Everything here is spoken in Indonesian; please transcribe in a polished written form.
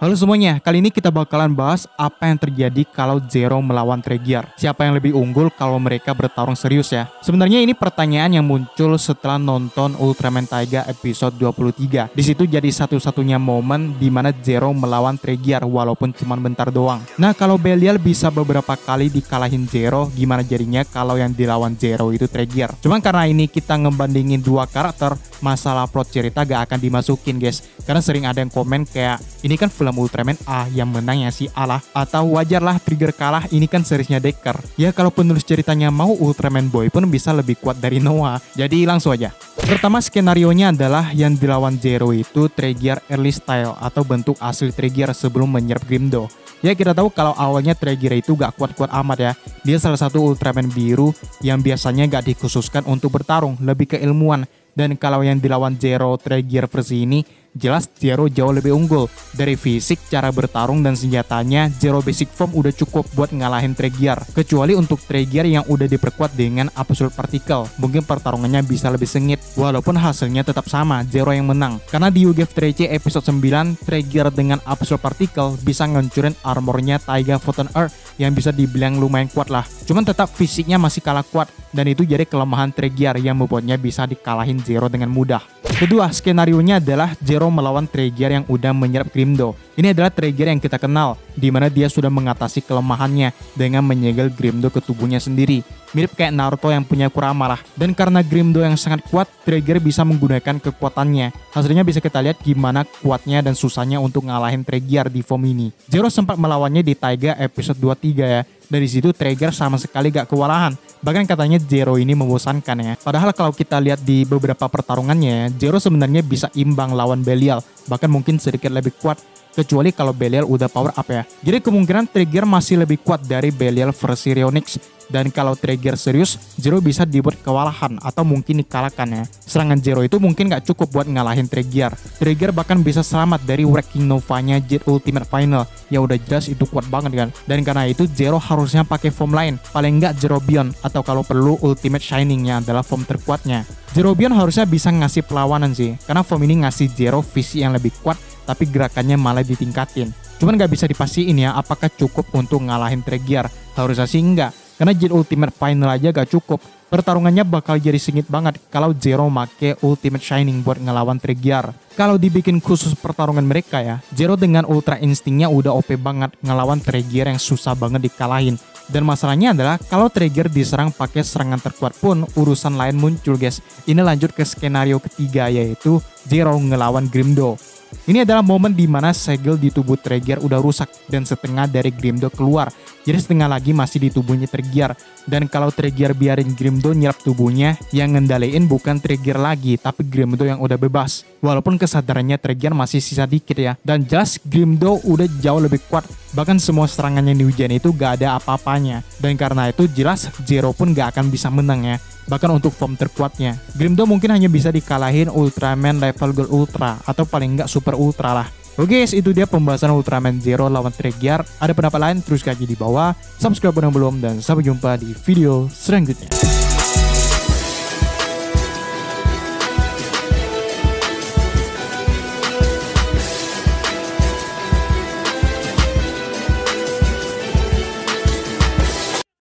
Halo semuanya, kali ini kita bakalan bahas apa yang terjadi kalau Zero melawan Trigger. Siapa yang lebih unggul kalau mereka bertarung serius ya? Sebenarnya ini pertanyaan yang muncul setelah nonton Ultraman Taiga episode 23. Di situ jadi satu-satunya momen di mana Zero melawan Trigger walaupun cuma bentar doang. Nah, kalau Belial bisa beberapa kali dikalahin Zero, gimana jadinya kalau yang dilawan Zero itu Trigger? Cuman karena ini kita ngebandingin dua karakter, masalah plot cerita gak akan dimasukin guys. Karena sering ada yang komen kayak, ini kan film Ultraman A yang menang ya si A lah, atau wajarlah Trigger kalah, ini kan seriesnya Decker. Ya kalau penulis ceritanya mau, Ultraman Boy pun bisa lebih kuat dari Noah. Jadi langsung aja. Pertama skenarionya adalah yang dilawan Zero itu Trigger early style atau bentuk asli Trigger sebelum menyerap Grimdo. Ya kita tahu kalau awalnya Trigger itu gak kuat-kuat amat ya. Dia salah satu Ultraman biru yang biasanya gak dikhususkan untuk bertarung, lebih ke ilmuwan. Dan kalau yang dilawan Zero Trigger versi ini, jelas Zero jauh lebih unggul. Dari fisik, cara bertarung, dan senjatanya, Zero basic form udah cukup buat ngalahin Trigger. Kecuali untuk Trigger yang udah diperkuat dengan Absolute Particle, mungkin pertarungannya bisa lebih sengit. Walaupun hasilnya tetap sama, Zero yang menang. Karena di UGF 3C episode 9, Trigger dengan Absolute Particle bisa ngancurin armornya Taiga Photon Earth yang bisa dibilang lumayan kuat lah. Cuman tetap fisiknya masih kalah kuat, dan itu jadi kelemahan Trigger yang membuatnya bisa dikalahin Zero dengan mudah. Kedua, skenarionya adalah Zero melawan Trigger yang udah menyerap Grimdo. Ini adalah Trigger yang kita kenal, di mana dia sudah mengatasi kelemahannya dengan menyegel Grimdo ke tubuhnya sendiri. Mirip kayak Naruto yang punya Kurama lah. Dan karena Grimdo yang sangat kuat, Trigger bisa menggunakan kekuatannya. Hasilnya bisa kita lihat gimana kuatnya dan susahnya untuk ngalahin Trigger di form ini. Zero sempat melawannya di Taiga episode 23 ya. Dari situ Trigger sama sekali gak kewalahan. Bahkan katanya Zero ini membosankan ya. Padahal kalau kita lihat di beberapa pertarungannya, Zero sebenarnya bisa imbang lawan Belial. Bahkan mungkin sedikit lebih kuat. Kecuali kalau Belial udah power up ya. Jadi kemungkinan Trigger masih lebih kuat dari Belial versi Ryonix. Dan kalau Trigger serius, Zero bisa dibuat kewalahan atau mungkin dikalahkan ya. Serangan Zero itu mungkin gak cukup buat ngalahin Trigger. Trigger bahkan bisa selamat dari Wrecking Nova-nya Jet Ultimate Final. Ya udah jelas itu kuat banget kan. Dan karena itu Zero harusnya pakai form lain. Paling nggak Zero Beyond atau kalau perlu Ultimate Shining-nya adalah form terkuatnya. Zero Beyond harusnya bisa ngasih perlawanan sih. Karena form ini ngasih Zero visi yang lebih kuat tapi gerakannya malah ditingkatin. Cuman gak bisa dipastiin ya apakah cukup untuk ngalahin Trigger. Harusnya sih enggak. Karena Jet Ultimate Final aja gak cukup. Pertarungannya bakal jadi sengit banget kalau Zero make Ultimate Shining buat ngelawan Trigger. Kalau dibikin khusus pertarungan mereka ya, Zero dengan Ultra Instinct-nya udah OP banget ngelawan Trigger yang susah banget dikalahin. Dan masalahnya adalah kalau Trigger diserang pakai serangan terkuat pun urusan lain muncul guys. Ini lanjut ke skenario ketiga yaitu Zero ngelawan Grimdo. Ini adalah momen di mana segel di tubuh Trigger udah rusak dan setengah dari Grimdo keluar. Jadi setengah lagi masih di tubuhnya Trigger. Dan kalau Trigger biarin Grimdo nyerap tubuhnya, yang ngendaliin bukan Trigger lagi, tapi Grimdo yang udah bebas. Walaupun kesadarannya Trigger masih sisa dikit ya. Dan jelas Grimdo udah jauh lebih kuat. Bahkan semua serangannya di hujan itu gak ada apa-apanya. Dan karena itu jelas Zero pun gak akan bisa menang ya. Bahkan untuk form terkuatnya, Grimdo mungkin hanya bisa dikalahin Ultraman level Gold Ultra atau paling nggak Super Ultra lah. Oke guys, itu dia pembahasan Ultraman Zero lawan Trigger. Ada pendapat lain terus kaji di bawah. Subscribe yang belum dan sampai jumpa di video selanjutnya.